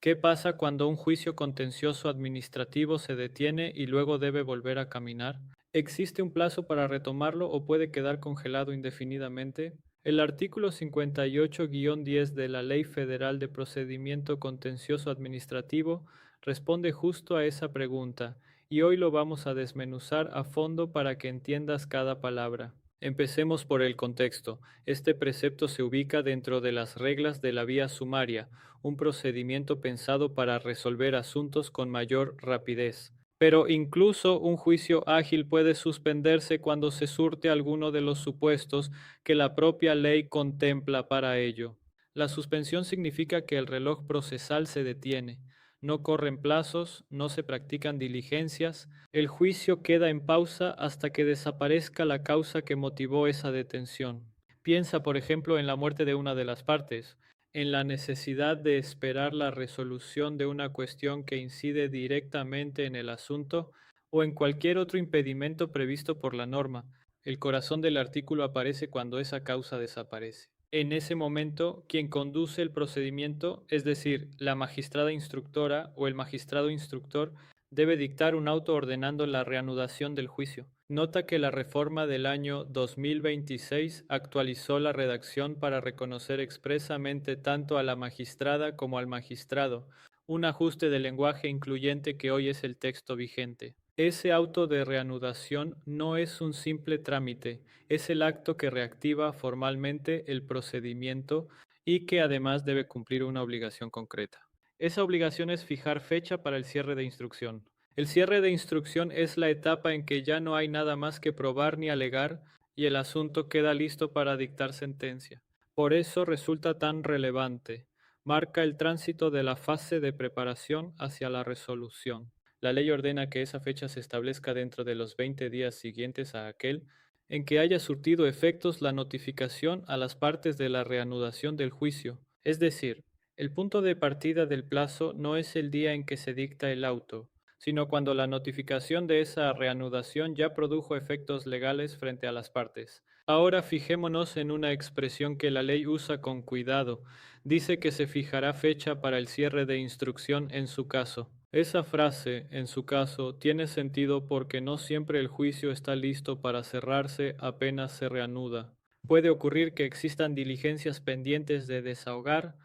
¿Qué pasa cuando un juicio contencioso administrativo se detiene y luego debe volver a caminar? ¿Existe un plazo para retomarlo o puede quedar congelado indefinidamente? El artículo 58-10 de la Ley Federal de Procedimiento Contencioso Administrativo responde justo a esa pregunta, y hoy lo vamos a desmenuzar a fondo para que entiendas cada palabra. Empecemos por el contexto. Este precepto se ubica dentro de las reglas de la vía sumaria, un procedimiento pensado para resolver asuntos con mayor rapidez. Pero incluso un juicio ágil puede suspenderse cuando se surte alguno de los supuestos que la propia ley contempla para ello. La suspensión significa que el reloj procesal se detiene, no corren plazos, no se practican diligencias, el juicio queda en pausa hasta que desaparezca la causa que motivó esa detención. Piensa, por ejemplo, en la muerte de una de las partes, en la necesidad de esperar la resolución de una cuestión que incide directamente en el asunto o en cualquier otro impedimento previsto por la norma. El corazón del artículo aparece cuando esa causa desaparece. En ese momento, quien conduce el procedimiento, es decir, la magistrada instructora o el magistrado instructor, debe dictar un auto ordenando la reanudación del juicio. Nota que la reforma del año 2026 actualizó la redacción para reconocer expresamente tanto a la magistrada como al magistrado, un ajuste de lenguaje incluyente que hoy es el texto vigente. Ese auto de reanudación no es un simple trámite, es el acto que reactiva formalmente el procedimiento y que además debe cumplir una obligación concreta. Esa obligación es fijar fecha para el cierre de instrucción. El cierre de instrucción es la etapa en que ya no hay nada más que probar ni alegar y el asunto queda listo para dictar sentencia. Por eso resulta tan relevante. Marca el tránsito de la fase de preparación hacia la resolución. La ley ordena que esa fecha se establezca dentro de los 20 días siguientes a aquel en que haya surtido efectos la notificación a las partes de la reanudación del juicio. Es decir, el punto de partida del plazo no es el día en que se dicta el auto, sino cuando la notificación de esa reanudación ya produjo efectos legales frente a las partes. Ahora fijémonos en una expresión que la ley usa con cuidado. Dice que se fijará fecha para el cierre de instrucción en su caso. Esa frase, en su caso, tiene sentido porque no siempre el juicio está listo para cerrarse apenas se reanuda. Puede ocurrir que existan diligencias pendientes de desahogar,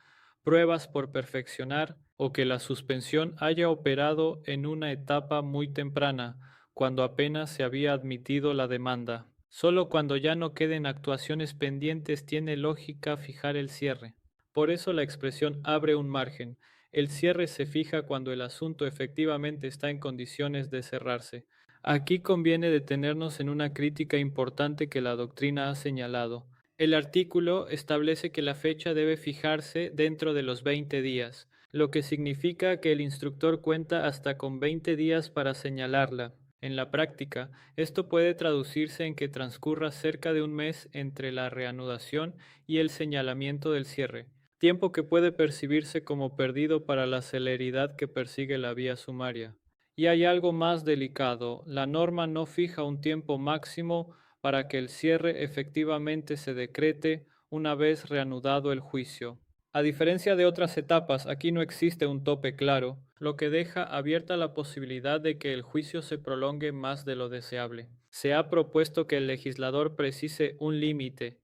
pruebas por perfeccionar o que la suspensión haya operado en una etapa muy temprana, cuando apenas se había admitido la demanda. Solo cuando ya no queden actuaciones pendientes tiene lógica fijar el cierre. Por eso la expresión abre un margen. El cierre se fija cuando el asunto efectivamente está en condiciones de cerrarse. Aquí conviene detenernos en una crítica importante que la doctrina ha señalado. El artículo establece que la fecha debe fijarse dentro de los 20 días, lo que significa que el instructor cuenta hasta con 20 días para señalarla. En la práctica, esto puede traducirse en que transcurra cerca de un mes entre la reanudación y el señalamiento del cierre, tiempo que puede percibirse como perdido para la celeridad que persigue la vía sumaria. Y hay algo más delicado, la norma no fija un tiempo máximo para que el cierre efectivamente se decrete una vez reanudado el juicio. A diferencia de otras etapas, aquí no existe un tope claro, lo que deja abierta la posibilidad de que el juicio se prolongue más de lo deseable. Se ha propuesto que el legislador precise un límite,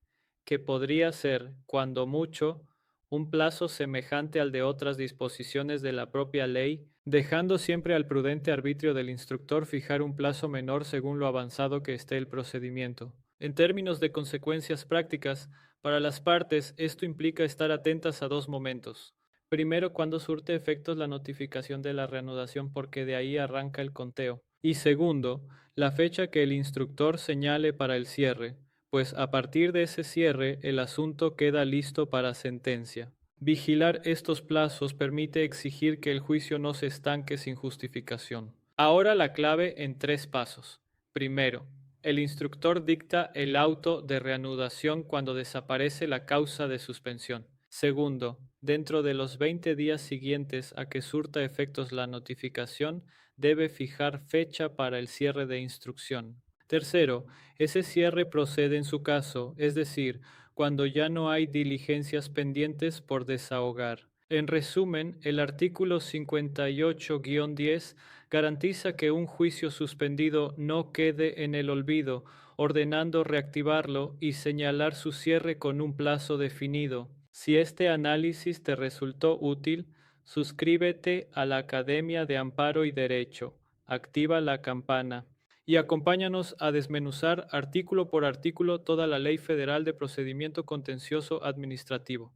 que podría ser, cuando mucho, un plazo semejante al de otras disposiciones de la propia ley, dejando siempre al prudente arbitrio del instructor fijar un plazo menor según lo avanzado que esté el procedimiento. En términos de consecuencias prácticas, para las partes esto implica estar atentas a dos momentos. Primero, cuando surte efectos la notificación de la reanudación porque de ahí arranca el conteo. Y segundo, la fecha que el instructor señale para el cierre, pues a partir de ese cierre el asunto queda listo para sentencia. Vigilar estos plazos permite exigir que el juicio no se estanque sin justificación. Ahora la clave en tres pasos. Primero, el instructor dicta el auto de reanudación cuando desaparece la causa de suspensión. Segundo, dentro de los 20 días siguientes a que surta efectos la notificación, debe fijar fecha para el cierre de instrucción. Tercero, ese cierre procede en su caso, es decir, cuando ya no hay diligencias pendientes por desahogar. En resumen, el artículo 58-10 garantiza que un juicio suspendido no quede en el olvido, ordenando reactivarlo y señalar su cierre con un plazo definido. Si este análisis te resultó útil, suscríbete a la Academia de Amparo y Derecho, activa la campana y acompáñanos a desmenuzar artículo por artículo toda la Ley Federal de Procedimiento Contencioso Administrativo.